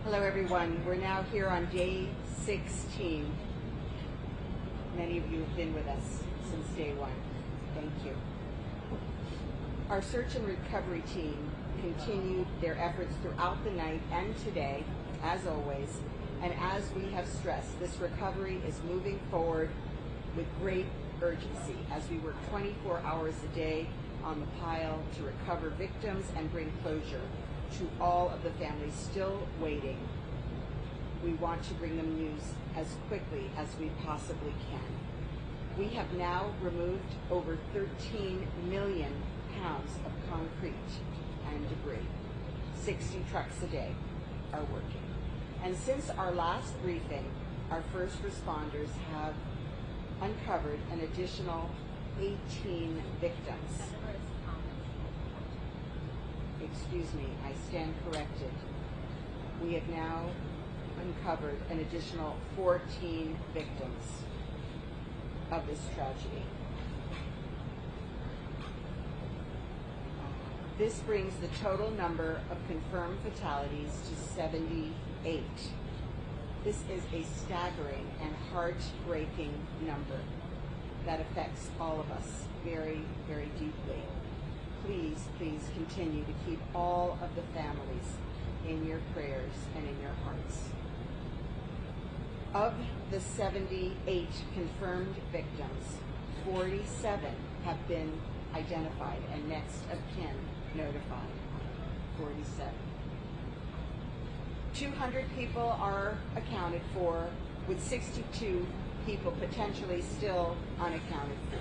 Hello everyone, we're now here on day 16. Many of you have been with us since day one. Thank you. Our search and recovery team continued their efforts throughout the night and today, as always, and as we have stressed, this recovery is moving forward with great urgency as we work 24 hours a day on the pile to recover victims and bring closure to all of the families still waiting. We want to bring them news as quickly as we possibly can. We have now removed over 13 million pounds of concrete and debris. 60 trucks a day are working. And since our last briefing, our first responders have uncovered an additional 18 victims. Excuse me, I stand corrected. We have now uncovered an additional 14 victims of this tragedy. This brings the total number of confirmed fatalities to 78. This is a staggering and heartbreaking number that affects all of us very, very deeply. Please, please continue to keep all of the families in your prayers and in your hearts. Of the 78 confirmed victims, 47 have been identified and next of kin notified. 47. 200 people are accounted for, with 62 people potentially still unaccounted for.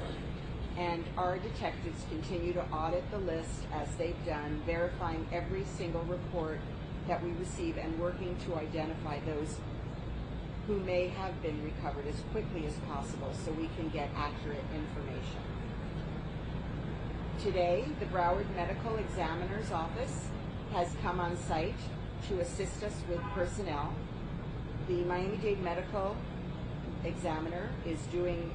And our detectives continue to audit the list as they've done, verifying every single report that we receive and working to identify those who may have been recovered as quickly as possible so we can get accurate information. Today, the Broward Medical Examiner's Office has come on site to assist us with personnel. The Miami-Dade Medical Examiner is doing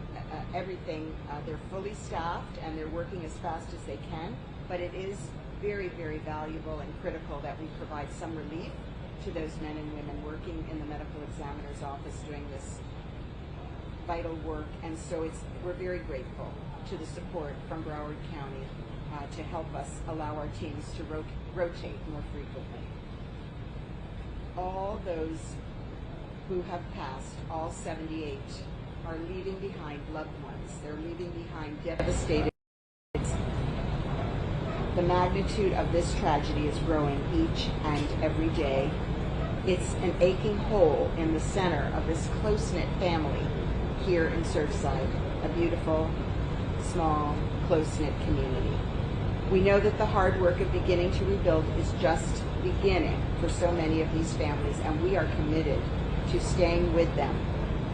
everything. They're fully staffed and they're working as fast as they can, but it is very, very valuable and critical that we provide some relief to those men and women working in the medical examiner's office doing this vital work. And so we're very grateful to the support from Broward County to help us allow our teams to rotate more frequently. All those who have passed, all 78, are leaving behind loved ones. They're leaving behind devastated. The magnitude of this tragedy is growing each and every day. It's an aching hole in the center of this close-knit family here in Surfside, a beautiful, small, close-knit community. We know that the hard work of beginning to rebuild is just beginning for so many of these families, and we are committed to staying with them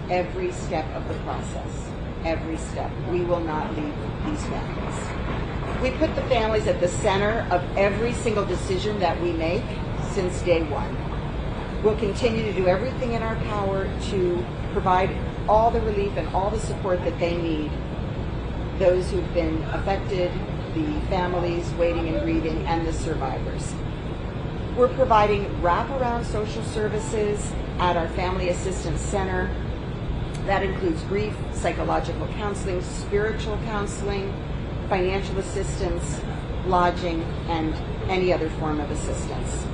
every step of the process, every step. We will not leave these families. We put the families at the center of every single decision that we make since day one. We'll continue to do everything in our power to provide all the relief and all the support that they need, those who've been affected, the families waiting and grieving, and the survivors. We're providing wraparound social services at our Family Assistance Center. That includes grief, psychological counseling, spiritual counseling, financial assistance, lodging, and any other form of assistance.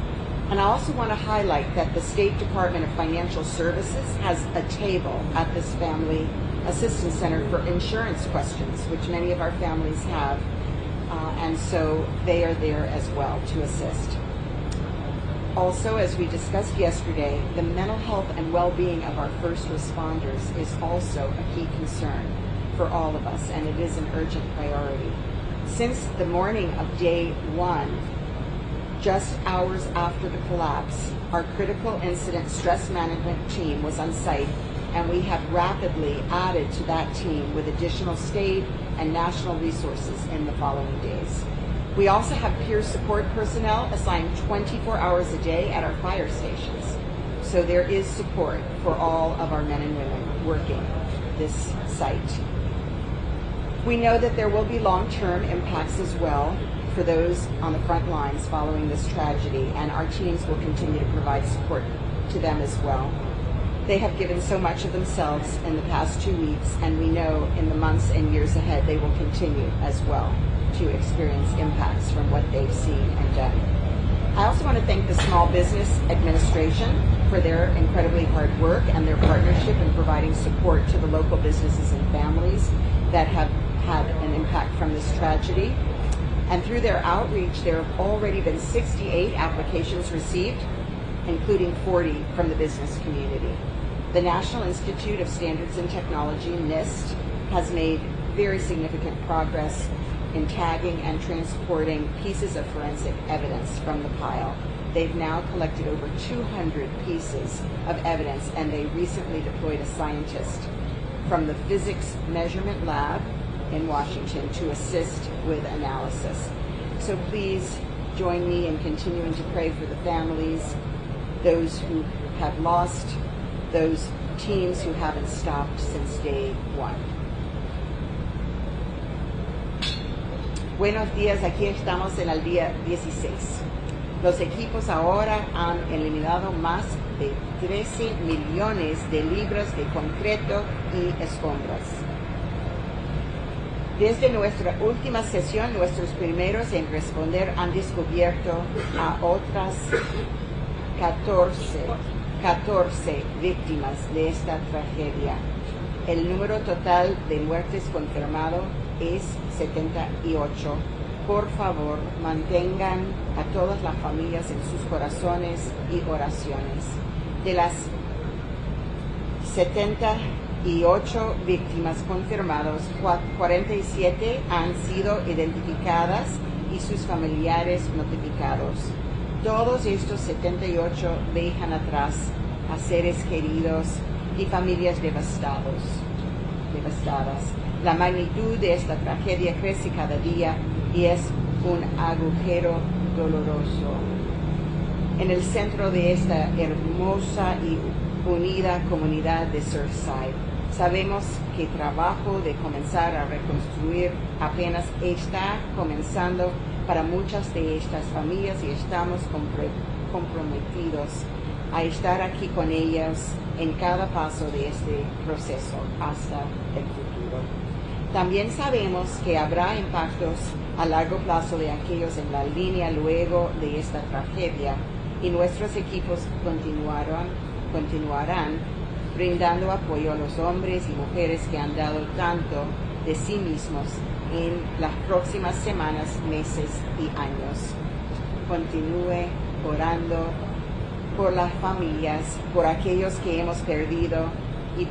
And I also want to highlight that the State Department of Financial Services has a table at this Family Assistance Center for insurance questions, which many of our families have, and so they are there as well to assist. Also, as we discussed yesterday, the mental health and well-being of our first responders is also a key concern for all of us, and it is an urgent priority. Since the morning of day one, just hours after the collapse, our critical incident stress management team was on site, and we have rapidly added to that team with additional state and national resources in the following days. We also have peer support personnel assigned 24 hours a day at our fire stations. So there is support for all of our men and women working this site. We know that there will be long-term impacts as well for those on the front lines following this tragedy, and our teams will continue to provide support to them as well. They have given so much of themselves in the past 2 weeks, and we know in the months and years ahead they will continue as well to experience impacts from what they've seen and done. I also want to thank the Small Business Administration for their incredibly hard work and their partnership in providing support to the local businesses and families that have had an impact from this tragedy. And through their outreach, there have already been 68 applications received, including 40 from the business community. The National Institute of Standards and Technology, NIST, has made very significant progress in tagging and transporting pieces of forensic evidence from the pile. They've now collected over 200 pieces of evidence, and they recently deployed a scientist from the Physics Measurement Lab in Washington to assist with analysis. So please join me in continuing to pray for the families, those who have lost, those teams who haven't stopped since day one. Buenos días, aquí estamos en el día 16. Los equipos ahora han eliminado más de 13 millones de libras de concreto y escombros. Desde nuestra última sesión, nuestros primeros en responder han descubierto a otras 14 víctimas de esta tragedia. El número total de muertes confirmado es 78. Por favor, mantengan a todas las familias en sus corazones y oraciones. De las 78 víctimas confirmadas, 47 han sido identificadas y sus familiares notificados. Todos estos 78 dejan atrás a seres queridos y familias devastadas. La magnitud de esta tragedia crece cada día y es un agujero doloroso. En el centro de esta hermosa y unida comunidad de Surfside, sabemos que el trabajo de comenzar a reconstruir apenas está comenzando para muchas de estas familias y estamos comprometidos a estar aquí con ellas en cada paso de este proceso hasta el futuro. También sabemos que habrá impactos a largo plazo de aquellos en la línea luego de esta tragedia, y nuestros equipos continuarán brindando apoyo a los hombres y mujeres que han dado tanto de sí mismos en las próximas semanas, meses y años. Continúe orando por las familias, por aquellos que hemos perdido y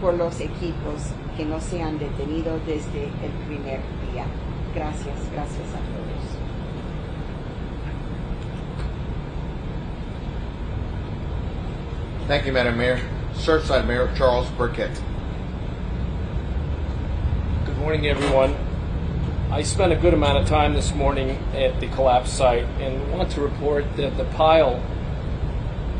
por los equipos que no se han detenido desde el primer día. Gracias a todos. Thank you, Madam Mayor. Surfside Mayor Charles Burkett. Good morning, everyone. I spent a good amount of time this morning at the collapse site and want to report that the pile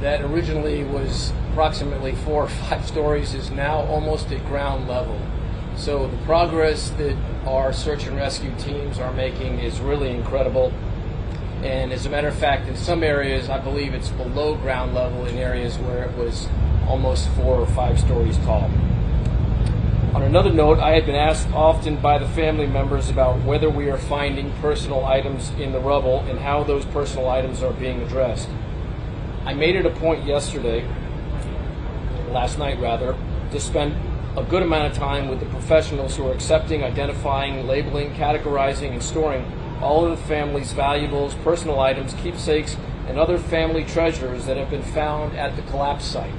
that originally was approximately 4 or 5 stories is now almost at ground level. So the progress that our search and rescue teams are making is really incredible. And as a matter of fact, in some areas, I believe it's below ground level in areas where it was almost 4 or 5 stories tall. On another note, I had been asked often by the family members about whether we are finding personal items in the rubble and how those personal items are being addressed. I made it a point last night, to spend a good amount of time with the professionals who are accepting, identifying, labeling, categorizing, and storing all of the family's valuables, personal items, keepsakes, and other family treasures that have been found at the collapse site.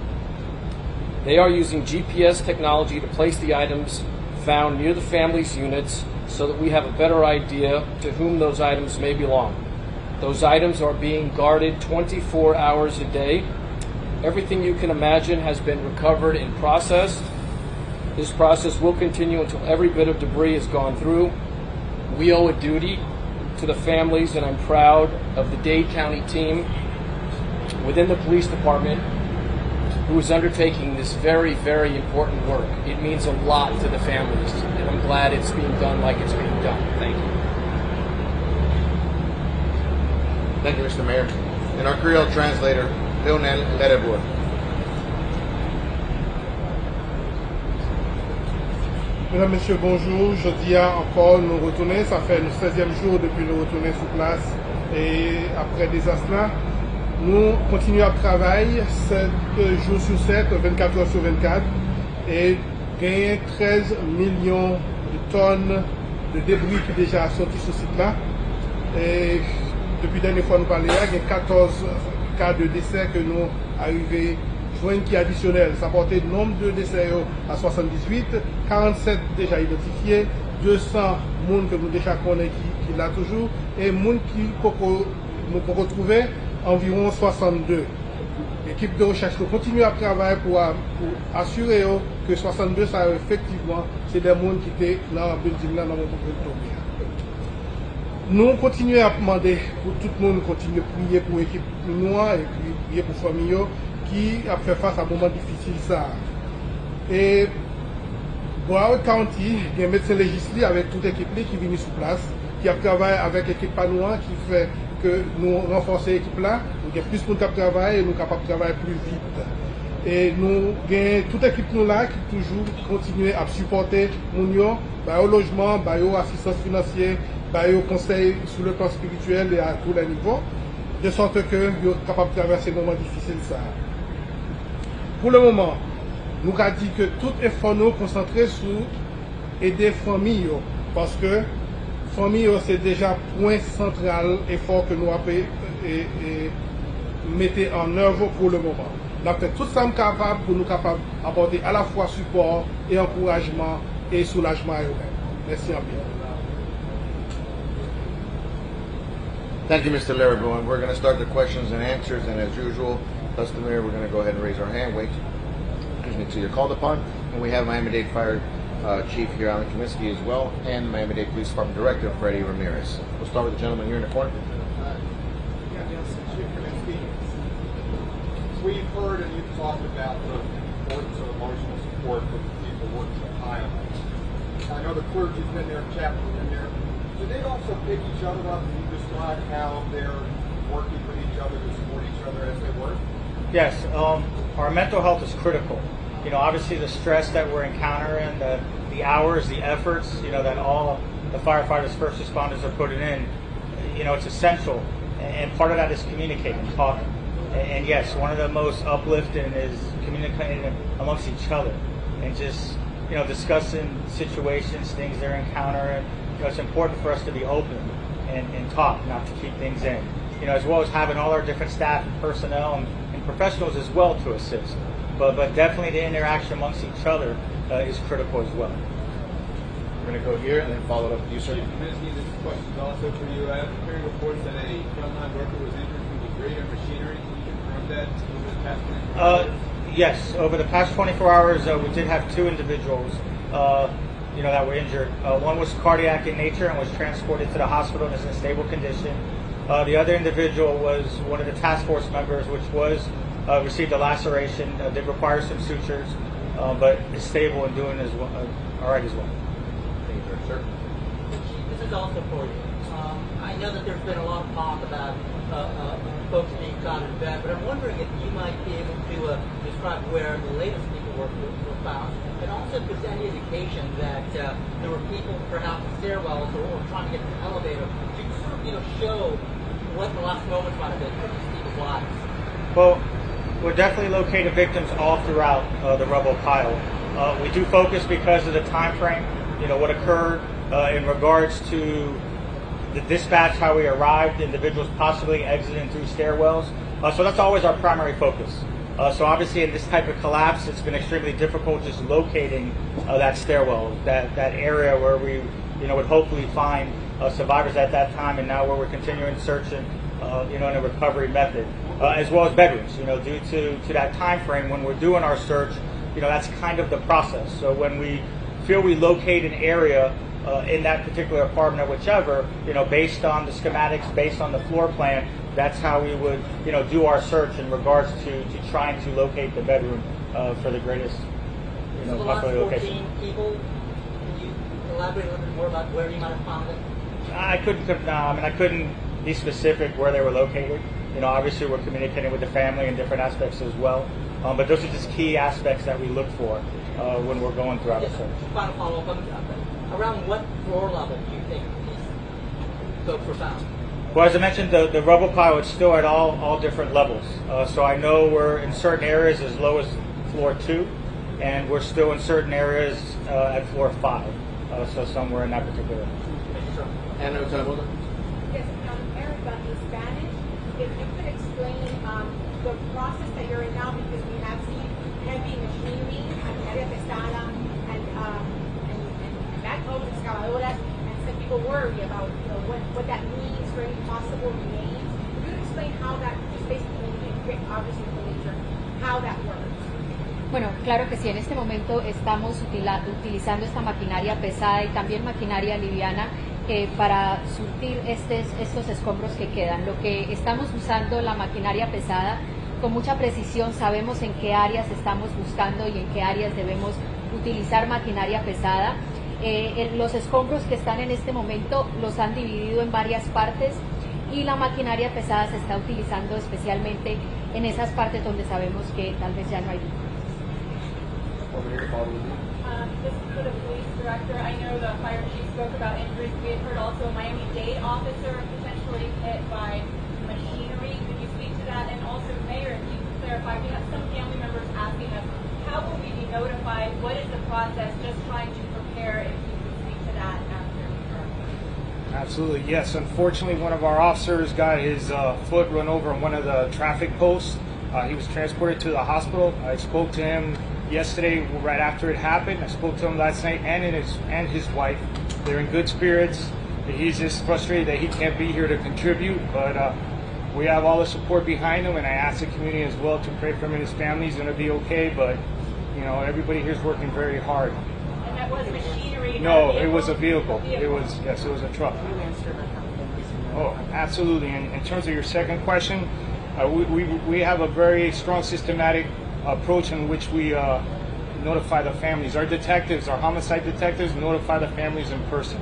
They are using GPS technology to place the items found near the family's units so that we have a better idea to whom those items may belong. Those items are being guarded 24 hours a day. Everything you can imagine has been recovered and processed. This process will continue until every bit of debris is gone through. We owe a duty to the families, and I'm proud of the Dade County team within the police department who is undertaking this very, very important work. It means a lot to the families, and I'm glad it's being done like it's being done. Thank you. Thank you, Mr. Mayor. And our Creole translator, Leonel Ledebour. Mesdames, Messieurs, bonjour. Jeudi encore, nous retournons. Ça fait le 16e jour depuis nous retourner sur place. Et après des asnas, nous continuons à travailler 7 jours sur 7, 24 heures sur 24. Et gagner 13 millions de tonnes de débris qui déjà sortis sur ce site-là. Et depuis la dernière fois nous parlions, il y a 14 cas de décès que nous arrivés joindre qui est additionnel. Ça portait le nombre de décès à 78, 47 déjà identifiés, 200 personnes que nous déjà connaissons qui l'a toujours, et monde qui nous pouvons retrouver environ 62. L'équipe de recherche continue à travailler pour assurer que 62, ça effectivement, c'est des gens qui étaient dans le building, dans mon tomber. Nous continuons à demander pour tout le monde, continuer à prier pour l'équipe noire et puis prier pour la famille qui a fait face à un moment difficile. Ça. Et Broward County, il y a un médecin légiste avec toute l'équipe qui vient sur place, qui a travaillé avec l'équipe noire, qui fait que nous renforçons l'équipe là, il y a plus de travail et nous sommes capables de travailler plus vite. Et nous avons toute l'équipe nous là qui toujours continue à supporter nous, au logement, au assistance financière, au conseil sur le plan spirituel et à tous les niveaux, de sorte que nous sommes capables de traverser des moments difficiles. Ça. Pour le moment, nous avons dit que tout effort nous concentré sur aider les familles, parce que famille c'est déjà point central effort que nous avons mettez en œuvre pour le moment. Nous avons fait tout ça capable pour nous capables d'apporter à la fois support et encouragement et soulagement à eux-mêmes. Merci en bien. Thank you, Mr. Ledebour. And we're going to start the questions and answers, and as usual, customary, we're going to go ahead and raise our hand. Wait, excuse me, till you're called upon. And we have Miami-Dade Fire Chief here, Alan Kaminsky, as well, and Miami-Dade Police Department Director, Freddie Ramirez. We'll start with the gentleman here in the corner. We've heard and you've talked about the importance of emotional support for the people working at Ohio. I know the clergy's been there, chaplain's been there. Do they also pick each other up? Can you describe how they're working with each other to support each other as they work? Yes, our mental health is critical. You know, obviously the stress that we're encountering, the hours, the efforts, you know, that all the firefighters, first responders are putting in, you know, it's essential. And part of that is communicating, talking. And yes, one of the most uplifting is communicating amongst each other and just, you know, discussing situations, things they're encountering. You know, it's important for us to be open and talk, not to keep things in. You know, as well as having all our different staff and personnel and professionals as well to assist. But definitely the interaction amongst each other is critical as well. We're going to go here and then follow it up with you, sir. Chief Kaminsky, this question is also for you. I have heard reports that a frontline worker was injured through the greater machinery. Can you confirm that over the past 24 hours? Yes, over the past 24 hours, we did have two individuals, you know, that were injured. One was cardiac in nature and was transported to the hospital and is in stable condition. The other individual was one of the task force members, which was received a laceration. Did require some sutures, but is stable and doing as well, all right as well. Thank you, sir. This is also for you. I know that there's been a lot of talk about folks being found in bed, but I'm wondering if you might be able to describe where the latest people were found, and also if there's any indication that there were people perhaps in stairwells or trying to get to the elevator to sort of, you know, show what the last moments might have been for these people's lives. Well, we're definitely locating victims all throughout the rubble pile. We do focus because of the time frame, you know, what occurred in regards to the dispatch, how we arrived, individuals possibly exiting through stairwells. So that's always our primary focus. So obviously in this type of collapse, it's been extremely difficult just locating that stairwell, that area where we, you know, would hopefully find survivors at that time, and now where we're continuing searching, you know, in a recovery method, as well as bedrooms, you know, due to that time frame when we're doing our search, you know, that's kind of the process. So when we feel we locate an area in that particular apartment or whichever, you know, based on the schematics, based on the floor plan, that's how we would, you know, do our search in regards to trying to locate the bedroom for the greatest, you know, So the last possible 14 location. people, can you elaborate a little bit more about where you might have found them? I couldn't be specific where they were located. Obviously we're communicating with the family in different aspects as well. But those are just key aspects that we look for when we're going throughout the search. Final follow-up on that. Around what floor level do you think these folks were found? Well, as I mentioned, the rubble pile is still at all different levels. So I know we're in certain areas as low as floor 2, and we're still in certain areas at floor 5. So somewhere in that particular area. Anna, Yes, Erica, in Spanish, if you could explain the process that you're in now, because we have seen heavy machinery, maquinaria pesada, and backhoes, excavadoras, and some people worry about what that means for any possible remains. Could you explain how that, just basically, obviously, the nature, how that works? Bueno, claro que sí, en este momento estamos utilizando esta maquinaria pesada y también maquinaria liviana para surtir estos escombros que quedan. Lo que estamos usando la maquinaria pesada, con mucha precisión sabemos en qué áreas estamos buscando y en qué áreas debemos utilizar maquinaria pesada. Los escombros que están en este momento los han dividido en varias partes y la maquinaria pesada se está utilizando especialmente en esas partes donde sabemos que tal vez ya no hay víctimas. This is for the police director. I know the fire chief spoke about injuries. We had heard also a Miami-Dade officer potentially hit by machinery. Could you speak to that? And also, Mayor, if you could clarify, we have some family members asking us, how will we be notified? What is the process? Just trying to prepare, if you could speak to that after. Absolutely, yes. Unfortunately, one of our officers got his foot run over on one of the traffic posts. He was transported to the hospital. I spoke to him yesterday right after it happened. I spoke to him last night and his wife. They're in good spirits. He's just frustrated that he can't be here to contribute, but we have all the support behind him, and I ask the community as well to pray for him and his family. He's going to be okay, but everybody here is working very hard. And that was machinery? No, it was a vehicle. It was a truck. Oh, absolutely. And in terms of your second question, we have a very strong systematic approach in which we notify the families. Our detectives, our homicide detectives, notify the families in person.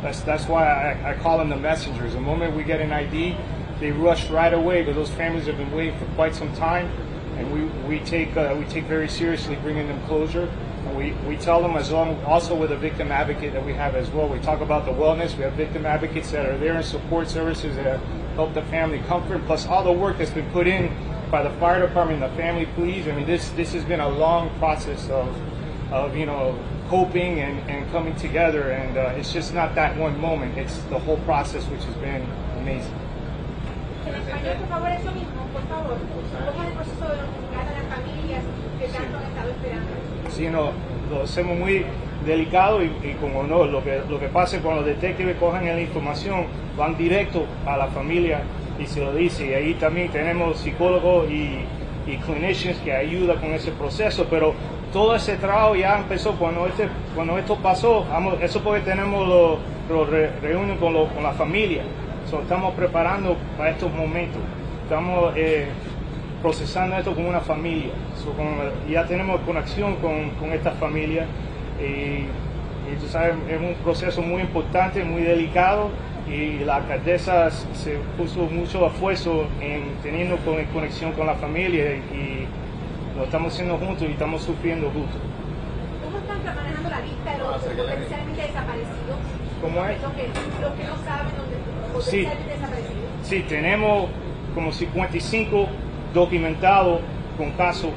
That's why I call them the messengers. The moment we get an ID, they rush right away, but those families have been waiting for quite some time, and we take very seriously bringing them closure. And we tell them, also with a victim advocate that we have as well. We talk about the wellness. We have victim advocates that are there in support services that help the family comfort, plus all the work that's been put in by the fire department and the family police. I mean, this has been a long process of coping and coming together, and it's just not that one moment. It's the whole process, which has been amazing. En español, por favor, eso mismo, por favor. ¿Cómo es el proceso de notificar a las familias que tanto han estado esperando? Sí, lo hacemos muy delicado y como no, lo que pasa es cuando los detectives cogen la información, van directo a la familia y se lo dice. Y ahí también tenemos psicólogos y clinicians que ayudan con ese proceso, pero todo ese trabajo ya empezó cuando esto pasó. Eso porque tenemos los reuniones con la familia. Estamos preparando para estos momentos. Estamos procesando esto como una familia. Ya tenemos conexión con esta familia y tú sabes, es un proceso muy importante, muy delicado, y la alcaldesa se puso mucho esfuerzo en teniendo conexión con la familia y lo estamos haciendo juntos y estamos sufriendo juntos. ¿Cómo están manejando la lista de los potencialmente desaparecidos? ¿Cómo es? Los que no saben dónde Sí, potencialmente desaparecidos. sí, tenemos como 55 documentados con casos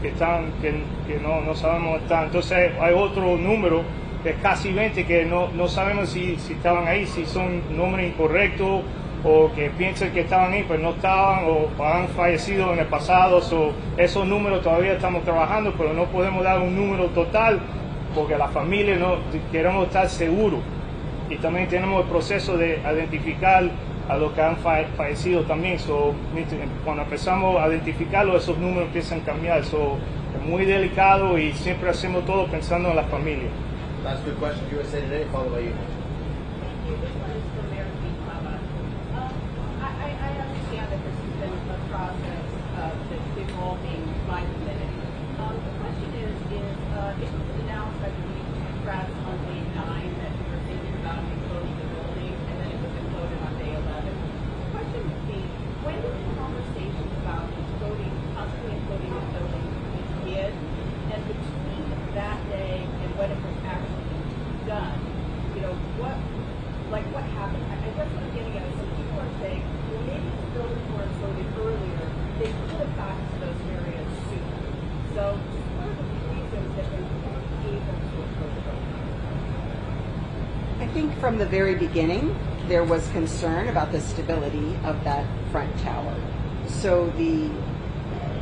que no sabemos dónde están. Entonces hay otro número que es casi 20 que no sabemos si estaban ahí, si son nombres incorrectos o que piensan que estaban ahí pero no estaban o han fallecido en el pasado. Esos números todavía estamos trabajando, pero no podemos dar un número total porque la familia no queremos estar seguros. Y también tenemos el proceso de identificar a los que han fallecido también. Cuando empezamos a identificarlo, esos números empiezan a cambiar. Es muy delicado y siempre hacemos todo pensando en la familia. Last good question, USA Today, followed by you. Thank you. This one is for Mayor Pete Mama. I understand that this has been a process that's evolving by the minute. The question is it was announced, I believe, perhaps on May 9 that we were thinking about closing the building, and then it was imploded on May 11. think from the very beginning, there was concern about the stability of that front tower. So the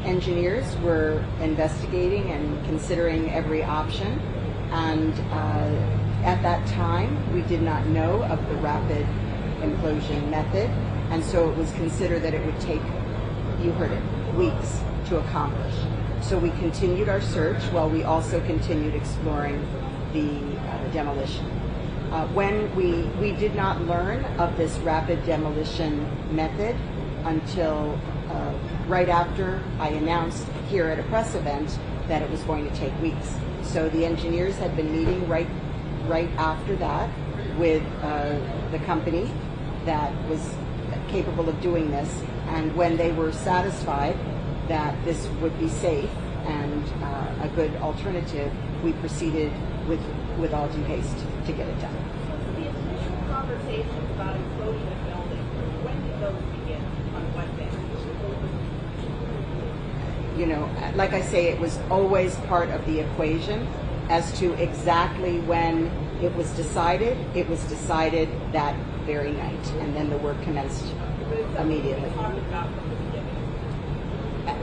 engineers were investigating and considering every option, and at that time, we did not know of the rapid implosion method, and so it was considered that it would take, you heard it, weeks to accomplish. So we continued our search while we also continued exploring the demolition. When we did not learn of this rapid demolition method until right after I announced here at a press event that it was going to take weeks. So the engineers had been meeting right after that with the company that was capable of doing this, and when they were satisfied that this would be safe and a good alternative, we proceeded with all due haste to get it done. So the initial conversations about imploding the building, when did those begin? On what day? You know, like I say, it was always part of the equation. As to exactly when it was decided that very night, and then the work commenced immediately.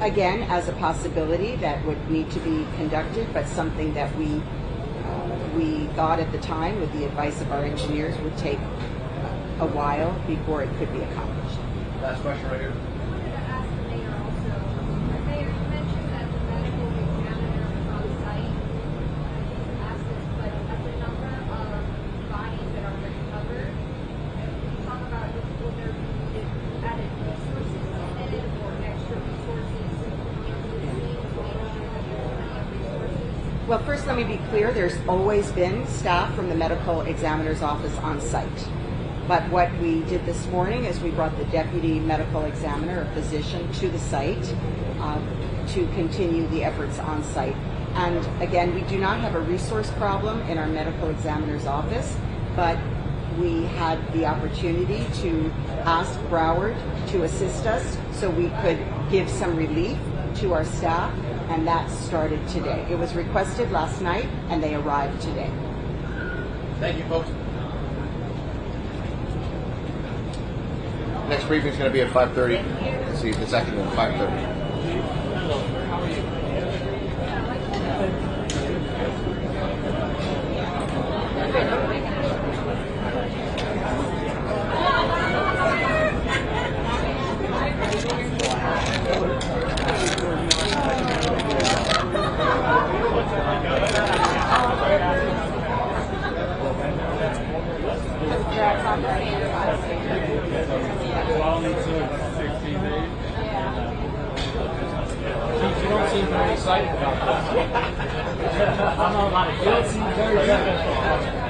Again, as a possibility that would need to be conducted, but something that we thought at the time, with the advice of our engineers, would take a while before it could be accomplished. Last question right here. Well, first let me be clear, there's always been staff from the medical examiner's office on site. But what we did this morning is we brought the deputy medical examiner, a physician, to the site to continue the efforts on site. And again, we do not have a resource problem in our medical examiner's office, but we had the opportunity to ask Broward to assist us so we could give some relief to our staff, and that started today. It was requested last night, and they arrived today. Thank you, folks. Next briefing is going to be at 5:30. Let's see if it's actually at 5:30. You don't seem very excited about this. You don't seem very excited.